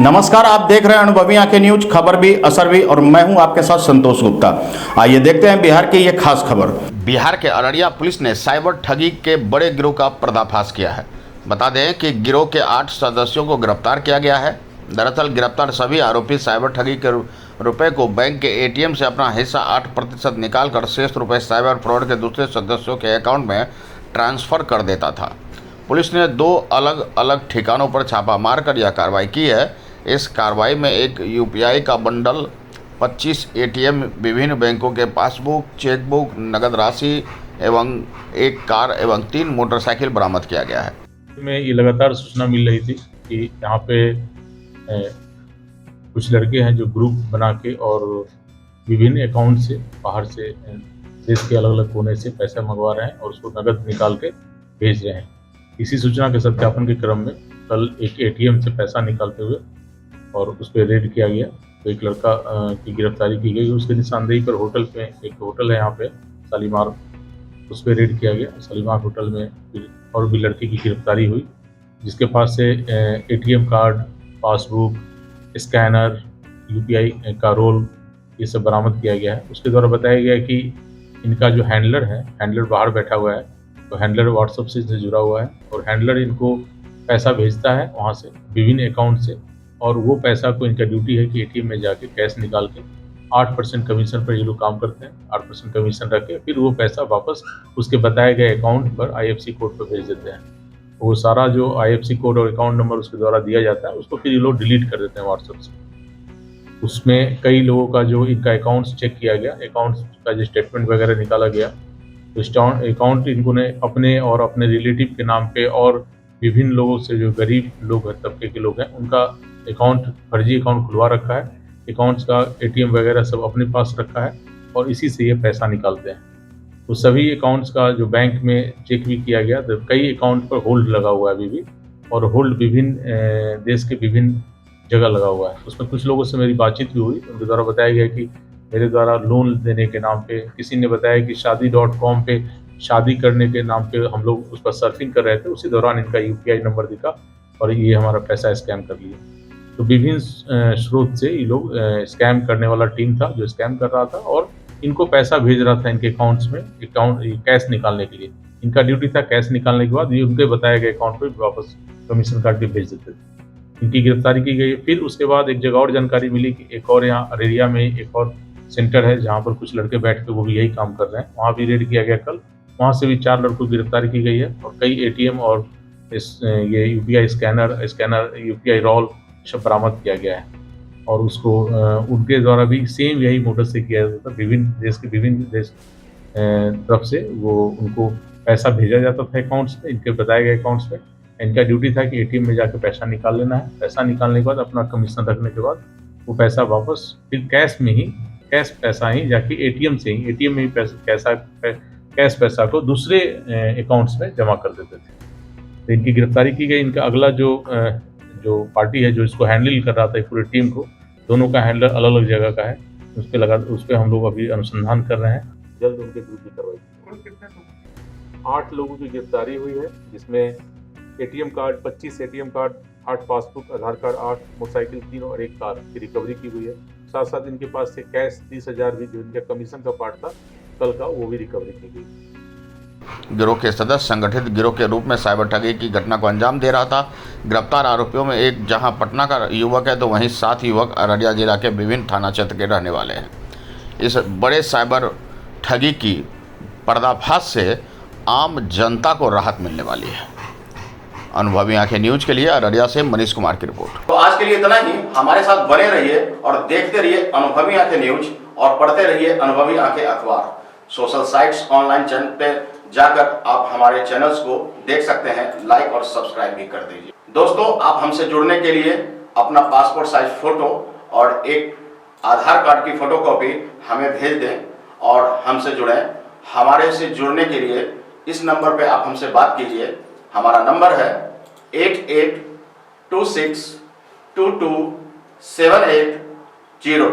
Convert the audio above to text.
नमस्कार, आप देख रहे हैं अनुभवी आंखें न्यूज। खबर भी असर भी, और मैं हूं आपके साथ संतोष गुप्ता। आइए देखते हैं बिहार की ये खास खबर। बिहार के अररिया पुलिस ने साइबर ठगी के बड़े गिरोह का पर्दाफाश किया है। बता दें कि गिरोह के 8 सदस्यों को गिरफ्तार किया गया है। दरअसल गिरफ्तार सभी आरोपी साइबर ठगी के रुपए को बैंक के एटीएम से अपना हिस्सा 8% निकालकर शेष रुपए साइबर फ्रॉड के दूसरे सदस्यों के अकाउंट में ट्रांसफर कर देता था। पुलिस ने 2 अलग अलग ठिकानों पर छापा मारकर यह कार्रवाई की है। इस कार्रवाई में एक यूपीआई का बंडल, 25 एटीएम, विभिन्न बैंकों के पासबुक, चेकबुक, नगद राशि एवं एक कार एवं 3 मोटरसाइकिल बरामद किया गया है। में ये लगातार सूचना मिल रही थी कि यहाँ पे कुछ लड़के हैं जो ग्रुप बना के और विभिन्न अकाउंट से बाहर से देश के अलग अलग कोने से पैसा मंगवा रहे हैं और उसको नगद निकाल के भेज रहे हैं। इसी सूचना के सत्यापन के क्रम में कल एक एटीएम से पैसा निकालते हुए और उस पर रेड किया गया तो एक लड़का की गिरफ्तारी की गई। उसके निशानदेही पर होटल पे, एक होटल है यहाँ पे शालीमार, उस पर रेड किया गया। शालीमार होटल में और भी लड़के की गिरफ्तारी हुई जिसके पास से ATM card, passbook, scanner, UPI का रोल, ये सब बरामद किया गया है। उसके द्वारा बताया गया कि इनका जो हैंडलर है, हैंडलर बाहर बैठा हुआ है, तो हैंडलर व्हाट्सएप से जुड़ा हुआ है और हैंडलर इनको पैसा भेजता है वहाँ से विभिन्न अकाउंट से, और वो पैसा को इनका ड्यूटी है कि एटीएम में जाके कैश निकाल के 8% कमीशन पर ये लोग काम करते हैं। 8% कमीशन रख के फिर वो पैसा वापस उसके बताए गए अकाउंट पर आईएफएससी कोड पर भेज देते हैं। वो सारा जो आईएफएससी कोड और अकाउंट नंबर उसके द्वारा दिया जाता है उसको फिर ये लोग डिलीट कर देते हैं व्हाट्सएप से। उसमें कई लोगों का जो इनका अकाउंट्स चेक किया गया, अकाउंट्स का जो स्टेटमेंट वगैरह निकाला गया, तो अकाउंट इनको ने अपने और अपने रिलेटिव के नाम पे और विभिन्न लोगों से, जो गरीब लोग तबके के लोग हैं, उनका अकाउंट, फर्जी अकाउंट खुलवा रखा है। अकाउंट्स का एटीएम वगैरह सब अपने पास रखा है और इसी से ये पैसा निकालते हैं। तो सभी अकाउंट्स का जो बैंक में चेक भी किया गया तो कई अकाउंट पर होल्ड लगा हुआ है अभी भी, और होल्ड विभिन्न देश के विभिन्न जगह लगा हुआ है। उसमें कुछ लोगों से मेरी बातचीत भी हुई, उनके द्वारा बताया गया कि मेरे द्वारा लोन देने के नाम पे, किसी ने बताया कि शादी.com पे शादी करने के नाम पे हम लोग उस पर सर्फिंग कर रहे थे, उसी दौरान इनका यूपीआई नंबर दिखा और ये हमारा पैसा स्कैम कर लिया। तो विभिन्न स्रोत से ये लोग स्कैम करने वाला टीम था जो स्कैम कर रहा था और इनको पैसा भेज रहा था इनके अकाउंट्स में, कैश निकालने के लिए। इनका ड्यूटी था कैश निकालने के बाद ये उनके बताए गए अकाउंट पे वापस कमीशन काट के भेज देते थे। इनकी गिरफ्तारी की गई। फिर उसके बाद एक जगह और जानकारी मिली कि एक और यहाँ अररिया में एक और सेंटर है जहाँ पर कुछ लड़के बैठ के वो भी यही काम कर रहे हैं, वहाँ भी रेड किया गया कल। वहाँ से भी 4 लड़कों की गिरफ्तारी की गई है और कई एटीएम और ये यूपीआई स्कैनर, यूपीआई रोल सब बरामद किया गया है। और उसको उनके द्वारा भी सेम यही मोटर से किया जाता था। विभिन्न देश तरफ से वो उनको पैसा भेजा जाता था अकाउंट्स में, इनके बताए गए अकाउंट्स में। इनका ड्यूटी था कि एटीएम में जाकर पैसा निकाल लेना है। पैसा निकालने के बाद अपना कमीशन रखने के बाद वो पैसा वापस फिर कैश पैसा ही जाके एटीएम में ही कैश पैसा को दूसरे अकाउंट्स में जमा कर देते थे। तो इनकी गिरफ्तारी की गई। इनका अगला जो पार्टी है जो इसको हैंडल कर रहा था पूरी टीम को, दोनों का हैंडलर अलग अलग जगह का है, उस पर हम लोग अभी अनुसंधान कर रहे हैं। जल्द उनके विरुद्ध कार्रवाई। 8 लोगों की गिरफ्तारी हुई है जिसमें ATM card, 25 ATM card, 8 passbook, Aadhaar card, 8 motorcycle, 3 और 1 कार की रिकवरी की हुई है। साथ साथ इनके पास से कैश 30,000 भी, जो इनका कमीशन का पार्ट था कल का, वो भी रिकवरी की गई। गिरोह के सदस्य संगठित गिरोह के रूप में साइबर ठगी की घटना को अंजाम दे रहा था। गिरफ्तार आरोपियों में एक जहां पटना का युवक है तो वहीं 7 युवक अररिया जिला के विभिन्न थाना क्षेत्र के रहने वाले हैं। इस बड़े साइबर ठगी की पर्दाफाश से आम जनता को राहत मिलने वाली है। अनुभवी आंखें न्यूज के लिए अररिया से मनीष कुमार की रिपोर्ट। तो आज के लिए इतना ही। हमारे साथ बने रहिए और देखते रहिए अनुभवी आंखें न्यूज और पढ़ते रहिए अनुभवी आंखें अखबार। सोशल साइट्स, ऑनलाइन चैनल पे जाकर आप हमारे चैनल्स को देख सकते हैं, लाइक और सब्सक्राइब भी कर दीजिए। दोस्तों, आप हमसे जुड़ने के लिए अपना पासपोर्ट साइज फोटो और एक आधार कार्ड की फोटोकॉपी हमें भेज दें और हमसे जुड़ें। हमारे से जुड़ने के लिए इस नंबर पे आप हमसे बात कीजिए। हमारा नंबर है 8826227802।